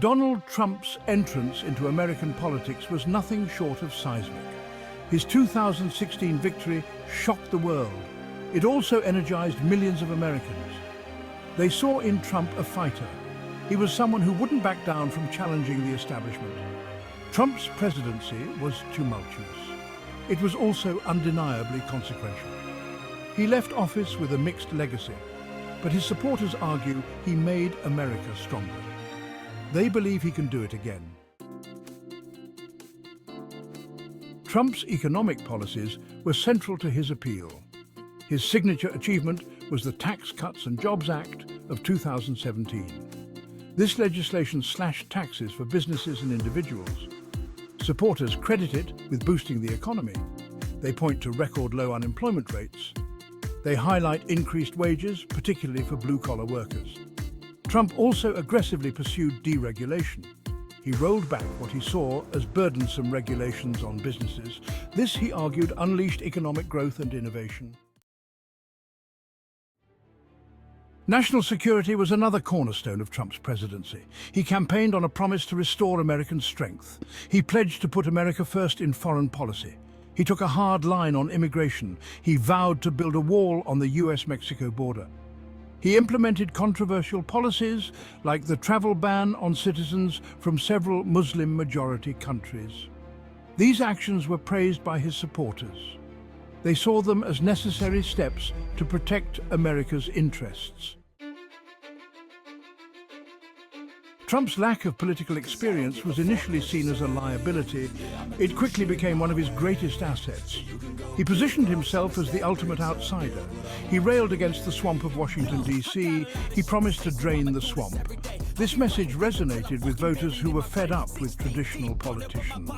Donald Trump's entrance into American politics was nothing short of seismic. His 2016 victory shocked the world. It also energized millions of Americans. They saw in Trump a fighter. He was someone who wouldn't back down from challenging the establishment. Trump's presidency was tumultuous. It was also undeniably consequential. He left office with a mixed legacy, but his supporters argue he made America stronger. They believe he can do it again. Trump's economic policies were central to his appeal. His signature achievement was the Tax Cuts and Jobs Act of 2017. This legislation slashed taxes for businesses and individuals. Supporters credit it with boosting the economy. They point to record low unemployment rates. They highlight increased wages, particularly for blue-collar workers. Trump also aggressively pursued deregulation. He rolled back what he saw as burdensome regulations on businesses. This, he argued, unleashed economic growth and innovation. National security was another cornerstone of Trump's presidency. He campaigned on a promise to restore American strength. He pledged to put America first in foreign policy. He took a hard line on immigration. He vowed to build a wall on the US-Mexico border. He implemented controversial policies like the travel ban on citizens from several Muslim-majority countries. These actions were praised by his supporters. They saw them as necessary steps to protect America's interests. Trump's lack of political experience was initially seen as a liability. It quickly became one of his greatest assets. He positioned himself as the ultimate outsider. He railed against the swamp of Washington, D.C. He promised to drain the swamp. This message resonated with voters who were fed up with traditional politicians.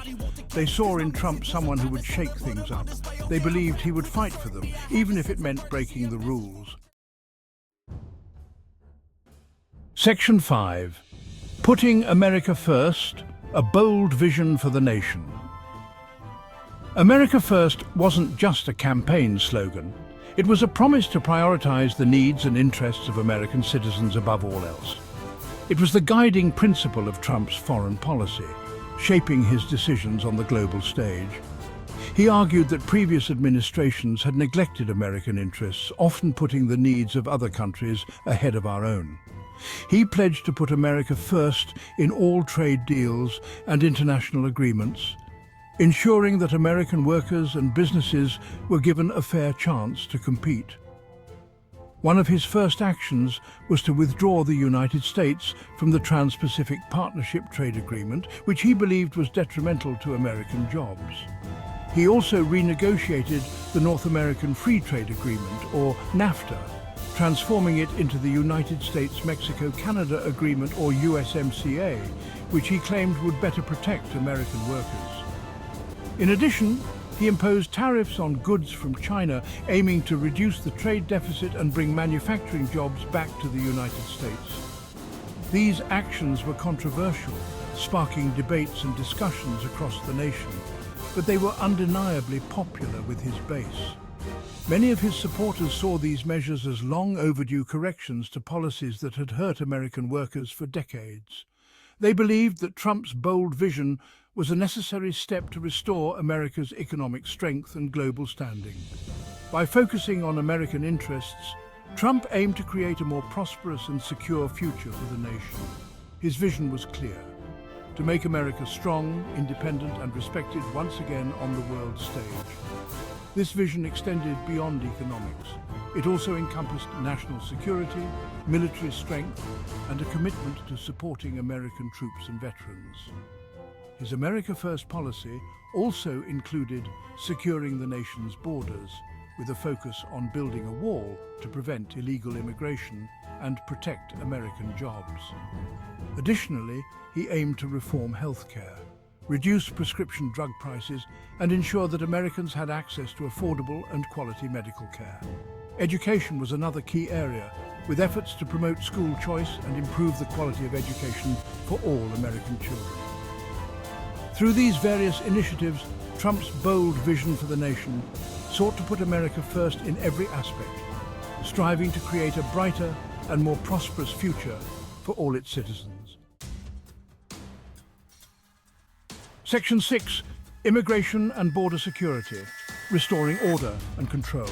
They saw in Trump someone who would shake things up. They believed he would fight for them, even if it meant breaking the rules. Section 5. Putting America First, a bold vision for the nation. America First wasn't just a campaign slogan. It was a promise to prioritize the needs and interests of American citizens above all else. It was the guiding principle of Trump's foreign policy, shaping his decisions on the global stage. He argued that previous administrations had neglected American interests, often putting the needs of other countries ahead of our own. He pledged to put America first in all trade deals and international agreements, ensuring that American workers and businesses were given a fair chance to compete. One of his first actions was to withdraw the United States from the Trans-Pacific Partnership Trade Agreement, which he believed was detrimental to American jobs. He also renegotiated the North American Free Trade Agreement, or NAFTA, transforming it into the United States-Mexico-Canada Agreement, or USMCA, which he claimed would better protect American workers. In addition, he imposed tariffs on goods from China, aiming to reduce the trade deficit and bring manufacturing jobs back to the United States. These actions were controversial, sparking debates and discussions across the nation, but they were undeniably popular with his base. Many of his supporters saw these measures as long overdue corrections to policies that had hurt American workers for decades. They believed that Trump's bold vision was a necessary step to restore America's economic strength and global standing. By focusing on American interests, Trump aimed to create a more prosperous and secure future for the nation. His vision was clear: to make America strong, independent, and respected once again on the world stage. This vision extended beyond economics. It also encompassed national security, military strength, and a commitment to supporting American troops and veterans. His America First policy also included securing the nation's borders, with a focus on building a wall to prevent illegal immigration and protect American jobs. Additionally, he aimed to reform healthcare, reduce prescription drug prices, and ensure that Americans had access to affordable and quality medical care. Education was another key area, with efforts to promote school choice and improve the quality of education for all American children. Through these various initiatives, Trump's bold vision for the nation sought to put America first in every aspect, striving to create a brighter and more prosperous future for all its citizens. Section 6. Immigration and border security, restoring order and control.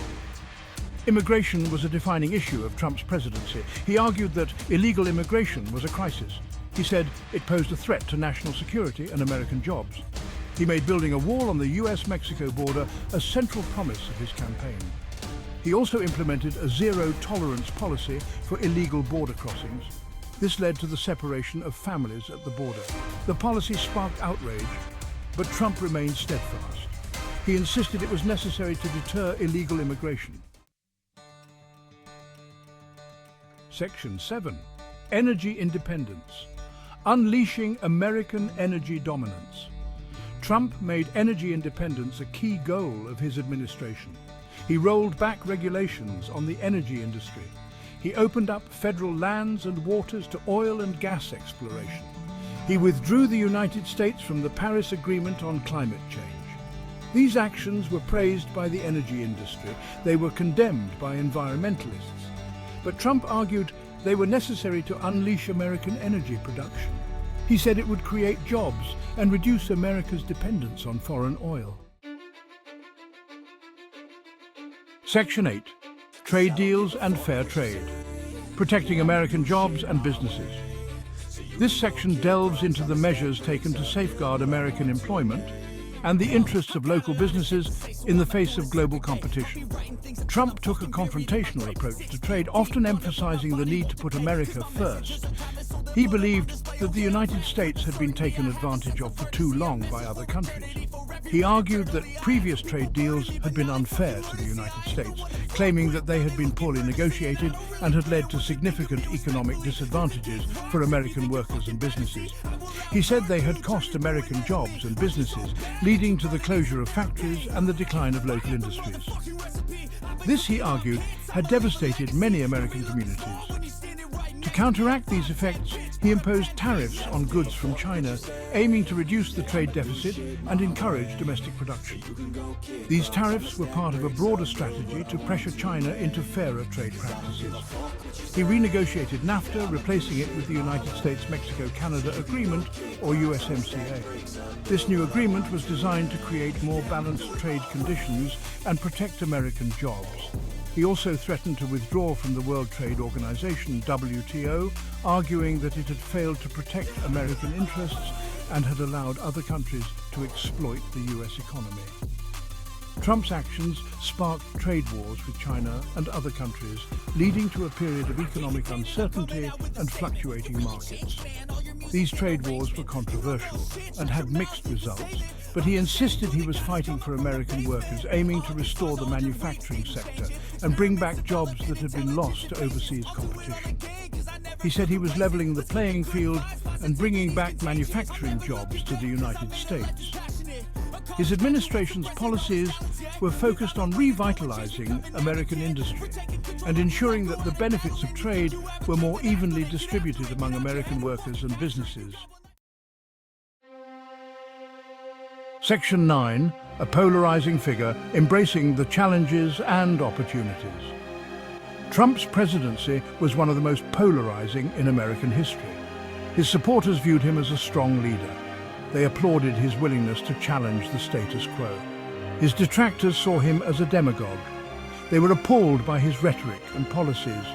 Immigration was a defining issue of Trump's presidency. He argued that illegal immigration was a crisis. He said it posed a threat to national security and American jobs. He made building a wall on the US-Mexico border a central promise of his campaign. He also implemented a zero-tolerance policy for illegal border crossings. This led to the separation of families at the border. The policy sparked outrage, but Trump remained steadfast. He insisted it was necessary to deter illegal immigration. Section 7. Energy independence. Unleashing American energy dominance. Trump made energy independence a key goal of his administration. He rolled back regulations on the energy industry. He opened up federal lands and waters to oil and gas exploration. He withdrew the United States from the Paris Agreement on climate change. These actions were praised by the energy industry. They were condemned by environmentalists. But Trump argued they were necessary to unleash American energy production. He said it would create jobs and reduce America's dependence on foreign oil. Section 8. Trade deals and fair trade. Protecting American jobs and businesses. This section delves into the measures taken to safeguard American employment and the interests of local businesses in the face of global competition. Trump took a confrontational approach to trade, often emphasizing the need to put America first. He believed that the United States had been taken advantage of for too long by other countries. He argued that previous trade deals had been unfair to the United States, claiming that they had been poorly negotiated and had led to significant economic disadvantages for American workers and businesses. He said they had cost American jobs and businesses, leading to the closure of factories and the decline of local industries. This, he argued, had devastated many American communities. To counteract these effects, he imposed tariffs on goods from China, aiming to reduce the trade deficit and encourage domestic production. These tariffs were part of a broader strategy to pressure China into fairer trade practices. He renegotiated NAFTA, replacing it with the United States-Mexico-Canada Agreement, or USMCA. This new agreement was designed to create more balanced trade conditions and protect American jobs. He also threatened to withdraw from the World Trade Organization, WTO, arguing that it had failed to protect American interests and had allowed other countries to exploit the US economy. Trump's actions sparked trade wars with China and other countries, leading to a period of economic uncertainty and fluctuating markets. These trade wars were controversial and had mixed results, but he insisted he was fighting for American workers, aiming to restore the manufacturing sector and bring back jobs that had been lost to overseas competition. He said he was leveling the playing field and bringing back manufacturing jobs to the United States. His administration's policies were focused on revitalizing American industry and ensuring that the benefits of trade were more evenly distributed among American workers and businesses. Section 9, a polarizing figure embracing the challenges and opportunities. Trump's presidency was one of the most polarizing in American history. His supporters viewed him as a strong leader. They applauded his willingness to challenge the status quo. His detractors saw him as a demagogue. They were appalled by his rhetoric and policies.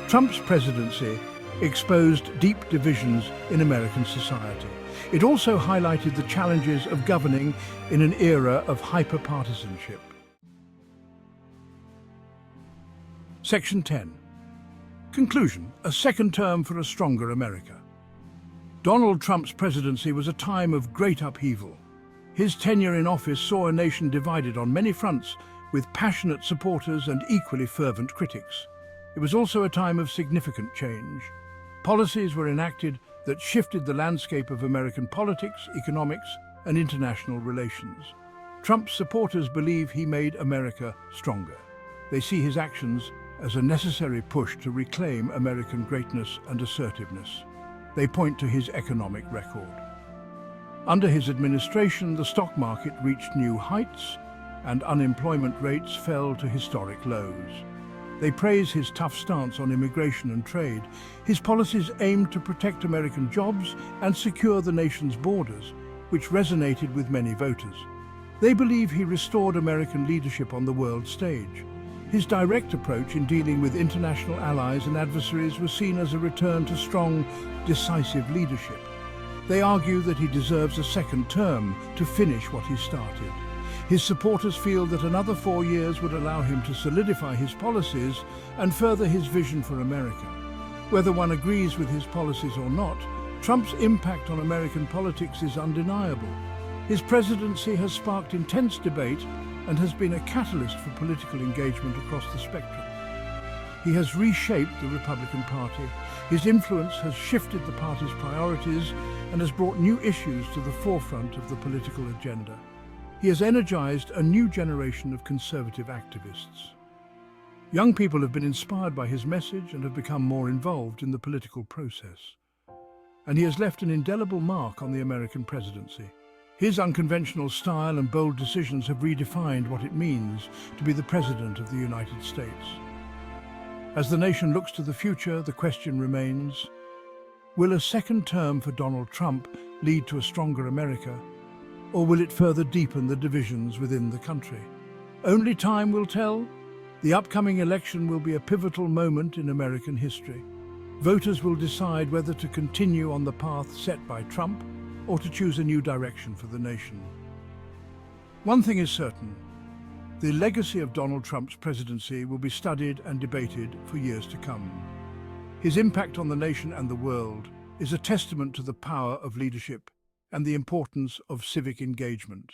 Trump's presidency exposed deep divisions in American society. It also highlighted the challenges of governing in an era of hyper-partisanship. Section 10. Conclusion: a second term for a stronger America. Donald Trump's presidency was a time of great upheaval. His tenure in office saw a nation divided on many fronts, with passionate supporters and equally fervent critics. It was also a time of significant change. Policies were enacted that shifted the landscape of American politics, economics, and international relations. Trump's supporters believe he made America stronger. They see his actions as a necessary push to reclaim American greatness and assertiveness. They point to his economic record. Under his administration, the stock market reached new heights and unemployment rates fell to historic lows. They praise his tough stance on immigration and trade. His policies aimed to protect American jobs and secure the nation's borders. which resonated with many voters. They believe he restored American leadership on the world stage. His direct approach in dealing with international allies and adversaries was seen as a return to strong, decisive leadership. They argue that he deserves a second term to finish what he started. His supporters feel that another 4 years would allow him to solidify his policies and further his vision for America. Whether one agrees with his policies or not, Trump's impact on American politics is undeniable. His presidency has sparked intense debate and has been a catalyst for political engagement across the spectrum. He has reshaped the Republican Party. His influence has shifted the party's priorities and has brought new issues to the forefront of the political agenda. He has energized a new generation of conservative activists. Young people have been inspired by his message and have become more involved in the political process. And he has left an indelible mark on the American presidency. His unconventional style and bold decisions have redefined what it means to be the President of the United States. As the nation looks to the future, the question remains, will a second term for Donald Trump lead to a stronger America, or will it further deepen the divisions within the country? Only time will tell. The upcoming election will be a pivotal moment in American history. Voters will decide whether to continue on the path set by Trump or to choose a new direction for the nation. One thing is certain, the legacy of Donald Trump's presidency will be studied and debated for years to come. His impact on the nation and the world is a testament to the power of leadership and the importance of civic engagement.